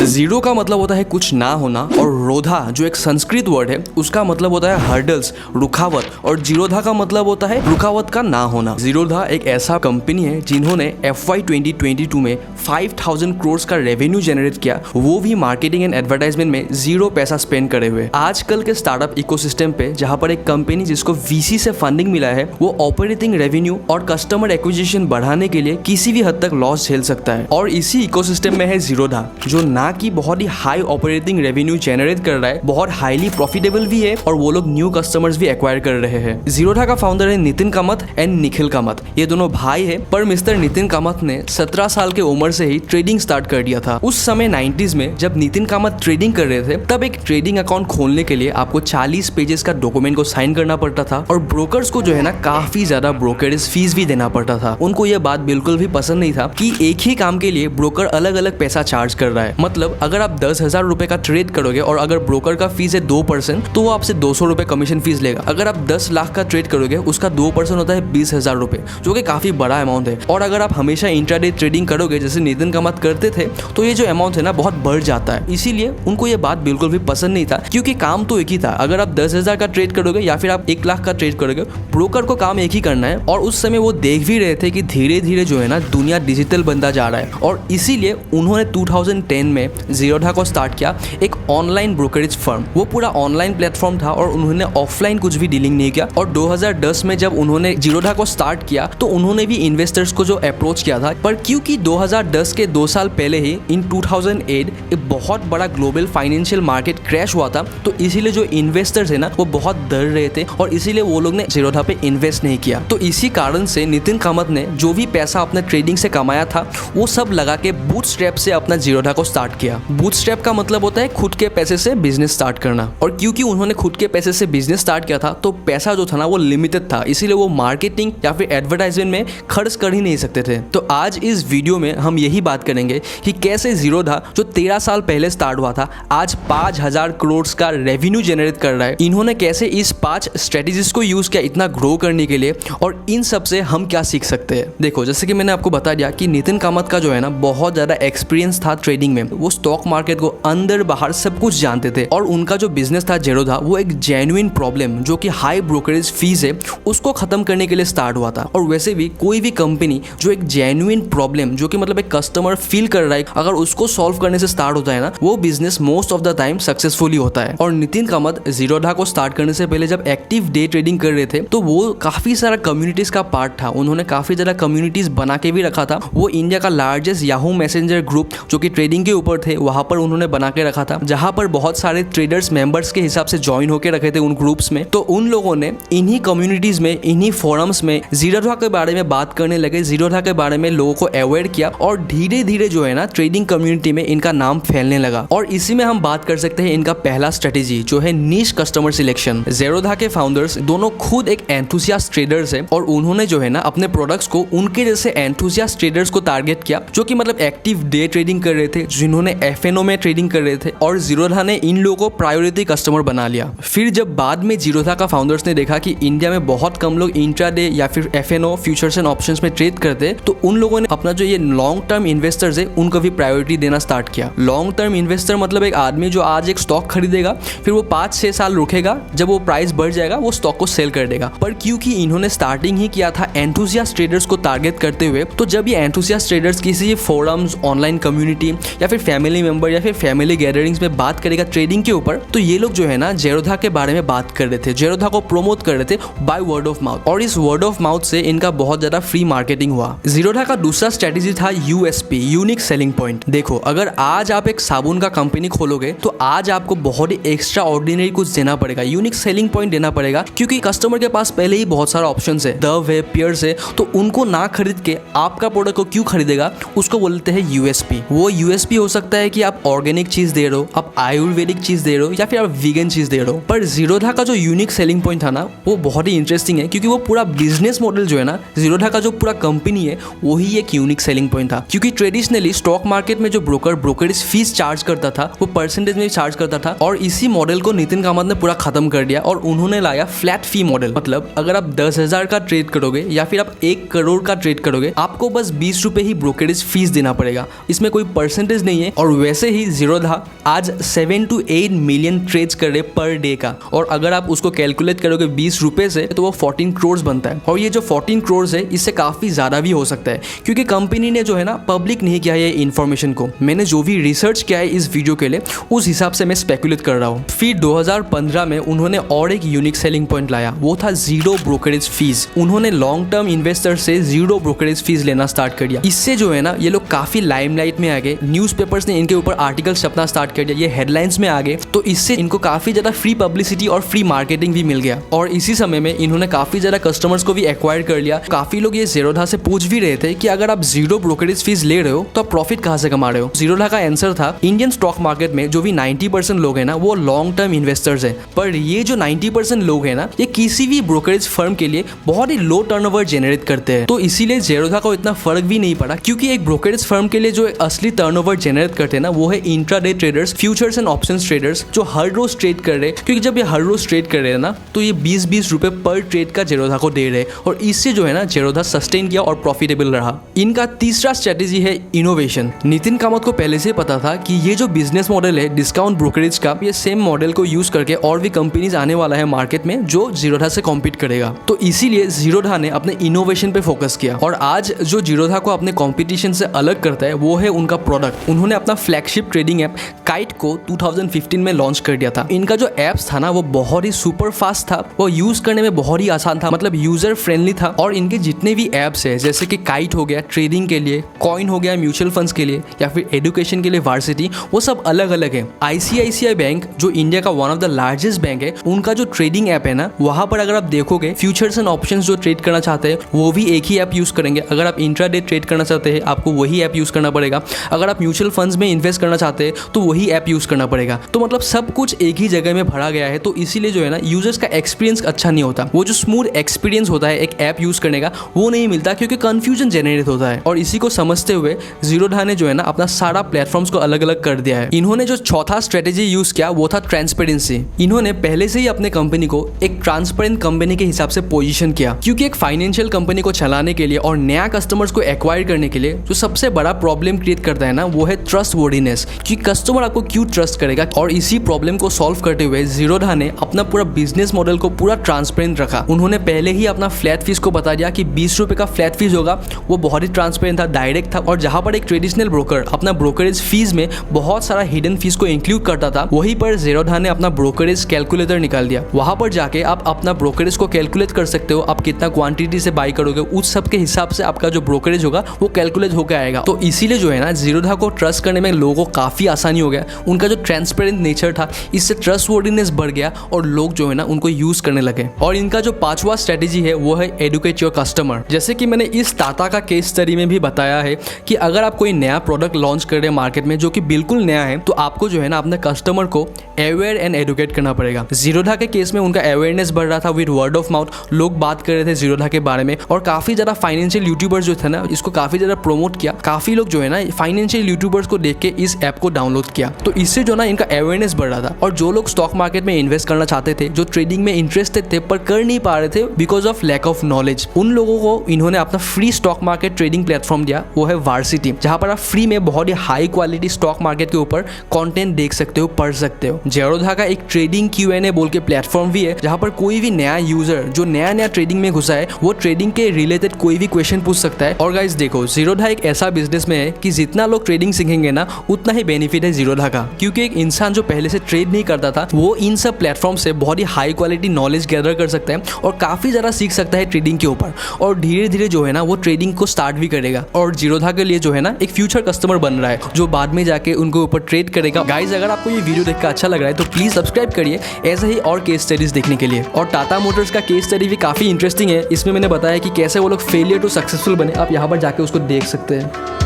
Zero का मतलब होता है कुछ ना होना, और रोधा जो एक संस्कृत वर्ड है उसका मतलब होता है हर्डल्स, रुकावट, और जीरोधा का मतलब होता है रुकावट का ना होना। जीरोधा एक ऐसा कंपनी है जिन्होंने FY 2022 में 5000 करोड़ का रेवेन्यू जनरेट किया, वो भी मार्केटिंग एंड एडवर्टाइजमेंट में जीरो पैसा स्पेंड करे हुए। आजकल के स्टार्टअप इकोसिस्टम पे जहां पर एक कंपनी जिसको VC से फंडिंग मिला है वो ऑपरेटिंग रेवेन्यू और कस्टमर एक्विजिशन बढ़ाने के लिए किसी भी हद तक लॉस झेल सकता है, और इसी इकोसिस्टम में है जीरोधा जो ना कि बहुत ही हाई ऑपरेटिंग रेवेन्यू जनरेट कर रहा है, बहुत हाईली प्रॉफिटेबल भी है, और वो लोग न्यू कस्टमर्स भी एक्वायर कर रहे हैं। जीरोधा का फाउंडर है नितिन कामत एंड निखिल कामत। ये दोनों भाई है, पर मिस्टर नितिन कामत ने 17 साल के उम्र से ही ट्रेडिंग स्टार्ट कर दिया था। उस समय 90s में जब नितिन कामत ट्रेडिंग कर रहे थे तब एक ट्रेडिंग अकाउंट खोलने के लिए आपको 40 पेजेस का डॉक्यूमेंट को साइन करना पड़ता था, और ब्रोकर्स को जो है ना काफी ज्यादा ब्रोकरेज फीस भी देना पड़ता था। उनको यह बात बिल्कुल भी पसंद नहीं था कि एक ही काम के लिए ब्रोकर अलग अलग पैसा चार्ज कर रहा है। मतलब अगर आप 10,000 रुपए का ट्रेड करोगे और अगर ब्रोकर का फीस है 2% तो वो आपसे 200 रुपए कमीशन फीस लेगा। अगर आप 10 लाख का ट्रेड करोगे उसका 2% होता है 20,000 रुपए, जो कि काफी बड़ा अमाउंट है। और अगर आप हमेशा इंट्राडे ट्रेडिंग करोगे जैसे नितिन कामत करते थे तो ये जो अमाउंट है ना बहुत बढ़ जाता है। इसीलिए उनको ये बात बिल्कुल भी पसंद नहीं था, क्योंकि काम तो एक ही था। अगर आप 10,000 का ट्रेड करोगे या फिर आप 1 लाख का ट्रेड करोगे, ब्रोकर को काम एक ही करना है। और उस समय वो देख भी रहे थे कि धीरे धीरे जो है ना दुनिया डिजिटल बनता जा रहा है, और इसीलिए उन्होंने 2010 में जीरोधा को स्टार्ट किया, एक ऑनलाइन ब्रोकरेज फर्म। वो पूरा ऑनलाइन प्लेटफॉर्म था और उन्होंने ऑफलाइन कुछ भी डीलिंग नहीं किया। और 2010 में जब उन्होंने जीरोधा को स्टार्ट किया तो उन्होंने भी इन्वेस्टर्स को जो अप्रोच किया था, पर क्योंकि 2010 के 2 साल पहले ही इन 2008 एक बहुत बड़ा ग्लोबल फाइनेंशियल मार्केट क्रैश हुआ था, तो इसीलिए जो इन्वेस्टर्स है ना वो बहुत डर रहे थे, और इसीलिए वो लोग ने जीरोधा पे इन्वेस्ट नहीं किया। तो इसी कारण से नितिन कामत ने जो भी पैसा अपने ट्रेडिंग से कमाया था वो सब लगा के बूटस्ट्रैप से अपना जीरोधा को स्टार्ट किया। बूटस्ट्रैप का मतलब होता है खुद के पैसे से बिजनेस स्टार्ट करना, और क्योंकि उन्होंने खुद के पैसे से बिजनेस स्टार्ट किया था तो पैसा जो था ना वो लिमिटेड था, इसीलिए वो मार्केटिंग या फिर एडवर्टाइजमेंट में खर्च कर ही नहीं सकते थे। तो आज इस वीडियो में हम यही बात करेंगे कि कैसे जीरोधा जो 13 साल पहले स्टार्ट हुआ था आज 5000 करोड़ का रेवेन्यू जनरेट कर रहा है। इन्होंने कैसे इस 5 स्ट्रेटेजीज को यूज किया इतना ग्रो करने के लिए, और इन सब से हम क्या सीख सकते हैं। देखो, जैसे कि मैंने आपको बता दिया कि नितिन कामत का जो है ना बहुत ज्यादा एक्सपीरियंस था ट्रेडिंग में, वो स्टॉक मार्केट को अंदर बाहर सब कुछ जानते थे, और उनका जो बिजनेस था जीरोधा वो एक जेन्युइन प्रॉब्लम जो कि हाई ब्रोकरेज फीस है उसको खत्म करने के लिए स्टार्ट हुआ था। और वैसे भी कोई भी कंपनी जो एक जेन्युइन प्रॉब्लम जो कि मतलब एक कस्टमर फील कर रहा है अगर उसको सॉल्व करने से स्टार्ट होता है ना, वो business most of the time successfully होता है। और नितिन कामत जीरोधा को स्टार्ट करने से पहले जब एक्टिव डे ट्रेडिंग कर रहे थे तो वो काफी सारा कम्युनिटीज का पार्ट था, उन्होंने काफी ज्यादा कम्युनिटीज बना के भी रखा था। वो इंडिया का लार्जेस्ट याहू मैसेंजर ग्रुप जो कि ट्रेडिंग के ऊपर थे वहां पर उन्होंने बना के रखा था, जहां पर बहुत सारे ट्रेडर्स मेंबर्स के हिसाब से ज्वाइन होकर रखे थे उन ग्रुप्स में। तो उन लोगों ने इन्हीं कम्युनिटीज में, इन्हीं फोरम्स में जीरोधा के बारे में बात करने लगे, जीरोधा के बारे में लोगों को अवेयर किया, और धीरे धीरे जो है ना ट्रेडिंग कम्युनिटी में इनका नाम फैलने लगा। और इसी में हम बात कर सकते हैं इनका पहला स्ट्रेटेजी जो है नीश कस्टमर सिलेक्शन। जीरोधा के फाउंडर्स दोनों खुद एक एंथुसियास्ट ट्रेडर्स है, और उन्होंने जो है ना अपने प्रोडक्ट्स को उनके जैसे एंथुसियास्ट ट्रेडर्स को टारगेट किया जो कि मतलब एक्टिव डे ट्रेडिंग कर रहे थे, जिन्होंने FNO में ट्रेडिंग कर रहे थे, और जीरोधा ने इन लोगों को प्रायोरिटी कस्टमर बना लिया। फिर जब बाद में जीरोधा का फाउंडर्स ने देखा कि इंडिया में बहुत कम लोग इंट्राडे या फिर FNO फ्यूचर्स एंड ऑप्शंस में ट्रेड करते, तो उन लोगों ने अपना जो ये लॉन्ग टर्म इन्वेस्टर्स है उनको भी प्रायोरिटी देना स्टार्ट किया। लॉन्ग टर्म इन्वेस्टर मतलब एक आदमी जो आज एक स्टॉक खरीदेगा, फिर वो 5-6 साल रुकेगा, जब वो प्राइस बढ़ जाएगा वो स्टॉक को सेल कर देगा। पर क्योंकि इन्होंने स्टार्टिंग ही किया था एंथुसियास्ट ट्रेडर्स को टारगेट करते हुए, तो जब ये एंथुसियास्ट ट्रेडर्स किसी फोरम्स, ऑनलाइन कम्युनिटी या फिर फैमिली मेंबर या फिर फैमिली गैदरिंग्स में बात करेगा ट्रेडिंग के ऊपर, तो ये लोग जो है ना जीरोधा के बारे में बात कर रहे थे, जीरोधा को प्रमोट कर रहे थे बाय वर्ड ऑफ माउथ, और इस वर्ड ऑफ माउथ से इनका बहुत ज्यादा फ्री मार्केटिंग हुआ। जीरोधा का दूसरा स्ट्रेटेजी था USP, यूनिक सेलिंग पॉइंट। देखो, अगर आज आप एक साबुन का कंपनी खोलोगे तो आज आपको बहुत ही एक्स्ट्रा ऑर्डिनरी कुछ देना पड़ेगा, यूनिक सेलिंग पॉइंट देना पड़ेगा, क्योंकि कस्टमर के पास पहले ही बहुत सारा ऑप्शन है, डव है, पियर्स है, तो उनको ना खरीद के आपका प्रोडक्ट को क्यों खरीदेगा, उसको बोलते हैं USP। वो USP हो सकता है कि आप ऑर्गेनिक चीज दे रहे हो, आप आयुर्वेदिक चीज दे रहे हो, या फिर आप वीगन चीज दे रहे हो। पर जीरोधा का जो यूनिक सेलिंग पॉइंट था ना वो बहुत ही इंटरेस्टिंग है, क्योंकि वो पूरा बिजनेस मॉडल जो है ना जीरोधा का जो पूरा कंपनी है वही एक यूनिक सेलिंग पॉइंट था। क्योंकि ट्रेडिशनली स्टॉक मार्केट में जो ब्रोकरेज फीस चार्ज करता था वो परसेंटेज में चार्ज करता था, और इसी मॉडल को नितिन कामत ने पूरा खत्म कर दिया, और उन्होंने लाया फ्लैट फी मॉडल। मतलब अगर आप 10,000 का ट्रेड करोगे या फिर आप 1 करोड़ का ट्रेड करोगे, आपको बस 20 रुपए ही ब्रोकरेज फीस देना पड़ेगा, इसमें कोई परसेंटेज नहीं है, और वैसे ही जीरोधा आज 7 to 8 मिलियन ट्रेड्स कर रहे पर डे का, और अगर आप उसको कैलकुलेट करोगे 20 रुपए से तो वो 14 करोड़ बनता है। और ये जो 14 करोड़ है इससे काफी ज्यादा भी हो सकता है, क्योंकि कंपनी ने जो है ना पब्लिक नहीं किया है ये इन्फॉर्मेशन को। मैंने जो भी रिसर्च किया है इस वीडियो के लिए उस हिसाब से मैं स्पेकुलेट कर रहा हूँ। फिर 2015 में उन्होंने और एक यूनिक सेलिंग पॉइंट लाया, वो था जीरो ब्रोकरेज फीस। उन्होंने लॉन्ग टर्म इन्वेस्टर से जीरो ब्रोकरेज फीस लेना स्टार्ट कर दिया। इससे जो है ना ये लोग काफी लाइमलाइट में आ गए, न्यूज़पेपर्स ने इनके ऊपर आर्टिकल छपना स्टार्ट कर दिया, ये हेडलाइंस में आ गए। तो इससे इनको काफी ज्यादा फ्री पब्लिसिटी और फ्री मार्केटिंग भी मिल गया। और इसी समय में इन्होंने काफी ज्यादा कस्टमर्स को भी एक्वायर कर लिया। काफी लोग ये जीरोधा से पूछ भी रहे थे कि अगर आप जीरो ब्रोकरेज फीस ले रहे हो तो आप प्रॉफिट कहां से कमा रहे हो। जीरोधा का आंसर था इंडियन स्टॉक मार्केट में जो भी 90% लोग हैं ना वो लॉन्ग टर्म इन्वेस्टर्स हैं, पर ये जो 90% लोग हैं ना ये किसी भी ब्रोकरेज फर्म के लिए बहुत ही लो टर्नओवर जनरेट करते हैं। तो इसीलिए जीरोधा को इतना फर्क भी नहीं पड़ा, क्योंकि एक ब्रोकरेज फर्म के लिए जो असली टर्नओवर जनरेट करते हैं ना वो है intraday traders, futures and options traders जो हर रोज ट्रेड कर रहे हैं। क्योंकि जब ये हर रोज ट्रेड कर रहे हैं ना तो ये 20-20 रुपए पर ट्रेड का जीरोधा को दे रहे, और इससे जो है ना जीरोधा सस्टेन किया और प्रॉफिटेबल रहा। इनका तीसरा स्ट्रेटेजी है इनोवेशन। नितिन कामत को पहले से पता था कि ये जो बिजनेस मॉडल है डिस्काउंट ब्रोकरेज का, ये सेम मॉडल को यूज करके और भी कंपनीज आने वाला है मार्केट में जो जीरोधा से कॉम्पीट करेगा। तो इसीलिए जीरोधा ने अपने इनोवेशन पे फोकस किया, और आज जो जीरोधा को अपने कॉम्पिटिशन से अलग करता है वो है उनका प्रोडक्ट। उन्होंने अपना फ्लैगशिप ट्रेडिंग ऐप काइट को 2015 में लॉन्च कर दिया था। इनका जो एप्स था ना वो बहुत ही सुपर फास्ट था, वो यूज करने में बहुत ही आसान था, मतलब यूजर फ्रेंडली था। और इनके जितने भी एप्स है जैसे कि काइट हो गया ट्रेडिंग के लिए, कॉइन हो गया म्यूचुअल फंड्स के लिए, या फिर एजुकेशन के लिए वार्सिटी, वो सब अलग अलग है। ICICI बैंक जो इंडिया का one of the largest bank है, उनका जो ट्रेडिंग ऐप है ना वहां पर अगर आप देखोगे फ्यूचर्स एंड ऑप्शंस जो ट्रेड करना चाहते हैं वो भी एक ही ऐप यूज करेंगे। अगर आप इंट्राडे ट्रेड करना चाहते हैं आपको वही ऐप यूज करना पड़ेगा। अगर आप म्यूचुअल फंड्स में इन्वेस्ट करना चाहते हैं तो वही ऐप यूज करना पड़ेगा। तो मतलब सब कुछ एक ही जगह में भरा गया है। तो इसीलिए जो है ना यूजर्स का एक्सपीरियंस अच्छा नहीं होता, वो जो स्मूथ एक्सपीरियंस होता है एक ऐप यूज करने का वो नहीं मिलता, क्योंकि कंफ्यूजन जनरेट होता है। और इसी को समझते हुए जीरोधा ने जो है ना अपना सारा प्लेटफॉर्म्स को अलग अलग कर दिया है। इन्होंने जो चौथा स्ट्रेटेजी यूज किया वो था ट्रांसपेरेंसी। इन्होंने पहले से ही अपने कंपनी को एक ट्रांसपेरेंट कंपनी के हिसाब से पोजीशन किया, क्योंकि एक फाइनेंशियल कंपनी को चलाने के लिए और नया कस्टमर्स को एक्वायर करने के लिए जो सबसे बड़ा प्रॉब्लम क्रिएट करता है ना वो है ट्रस्ट वर्दीनेस, कि कस्टमर आपको क्यों ट्रस्ट करेगा। और इसी प्रॉब्लम को सॉल्व करते हुए जीरोधा ने अपना पूरा बिजनेस मॉडल को पूरा ट्रांसपेरेंट रखा। उन्होंने पहले ही अपना फ्लैट फीस को बता दिया कि 20 रुपए का फ्लैट फीस होगा, वो बहुत ही ट्रांसपेरेंट था, डायरेक्ट था। और जहां पर एक ट्रेडिशनल ब्रोकर अपना ब्रोकरेज फीस में बहुत सारा हिडन फीस को इंक्लूड करता था, वहीं पर जीरोधा ने अपना ब्रोकरेज कैलकुलेटर निकाल दिया। वहां पर जाके आप अपना ब्रोकरेज को कैलकुलेट कर सकते हो, आप कितना क्वांटिटी से बाई करोगे उस सब के हिसाब से आपका जो ब्रोकरेज होगा वो कैलकुलेट होकर आएगा। तो इसीलिए जो है ना जीरोधा को ट्रस्ट करने में लोगों को काफी आसानी हो गया। उनका जो ट्रांसपेरेंट नेचर था इससे ट्रस्टवर्दीनेस बढ़ गया और लोग जो है ना उनको यूज करने लगे। और इनका जो पांचवा स्ट्रेटेजी है वो है एडुकेट योर कस्टमर। जैसे कि मैंने इस टाटा का केस स्टडी में भी बताया है कि अगर आप कोई नया प्रोडक्ट लॉन्च कर रहे हैं मार्केट में जो कि बिल्कुल नया है, तो आपको जो है ना अपने कस्टमर को अवेयर एंड एडुकेट करना पड़ेगा। जीरोधा के केस में उनका अवेयरनेस बढ़ रहा था विद वर्ड ऑफ माउथ, लोग बात कर रहे थे जीरोधा के बारे में, और काफी ज्यादा फाइनेंशियल यूट्यूबर्स जो थे ना इसको काफी ज्यादा प्रमोट किया। काफी लोग जो है ना फाइनेंशियल यूट्यूबर्स को देख के इस ऐप को डाउनलोड किया, तो इससे जो ना इनका अवेयरनेस बढ़ रहा था। और जो लोग स्टॉक मार्केट में इन्वेस्ट करना चाहते थे, जो ट्रेडिंग में इंटरेस्टेड थे पर कर नहीं पा रहे थे because of lack of knowledge, उन लोगों को इन्होंने अपना free stock market trading platform दिया, वो है वार्सिटी, जहां पर आप फ्री में बहुत ही हाई क्वालिटी स्टॉक मार्केट के ऊपर कंटेंट देख सकते हो, पढ़ सकते हो। जीरोधा का एक ट्रेडिंग Q&A बोल के प्लेटफॉर्म भी है, जहां पर कोई भी नया यूजर जो नया ट्रेडिंग में घुसा है वो ट्रेडिंग के रिलेटेड कोई भी क्वेश्चन पूछ सकता है। और गाइस देखो, जीरोधा एक ऐसा बिजनेस में है कि जितना लोग ट्रेडिंग सीखेंगे ना उतना ही बेनिफिट है जीरोधा का, क्योंकि एक इंसान जो पहले से ट्रेड नहीं करता था वो इन सब प्लेटफॉर्म से बहुत ही हाई क्वालिटी नॉलेज गैदर कर सकता है और काफी ज्यादा सीख सकता है ट्रेडिंग के ऊपर, और धीरे धीरे जो है ना वो ट्रेडिंग को स्टार्ट भी करेगा। और जीरोधा के लिए जो है ना एक फ्यूचर कस्टमर बन रहा है जो बाद में जाके उनको ऊपर ट्रेड करेगा। गाइस अगर आपको ये वीडियो देखकर अच्छा लग रहा है तो प्लीज सब्सक्राइब करिए ऐसे ही और केस स्टडीज देखने के लिए। और टाटा मोटर्स का केस स्टडी भी काफी इंटरेस्टिंग है, इसमें मैंने बताया कि कैसे वो लोग फेलियर टू सक्सेसफुल बने, आप यहाँ पर जाके उसको देख सकते हैं।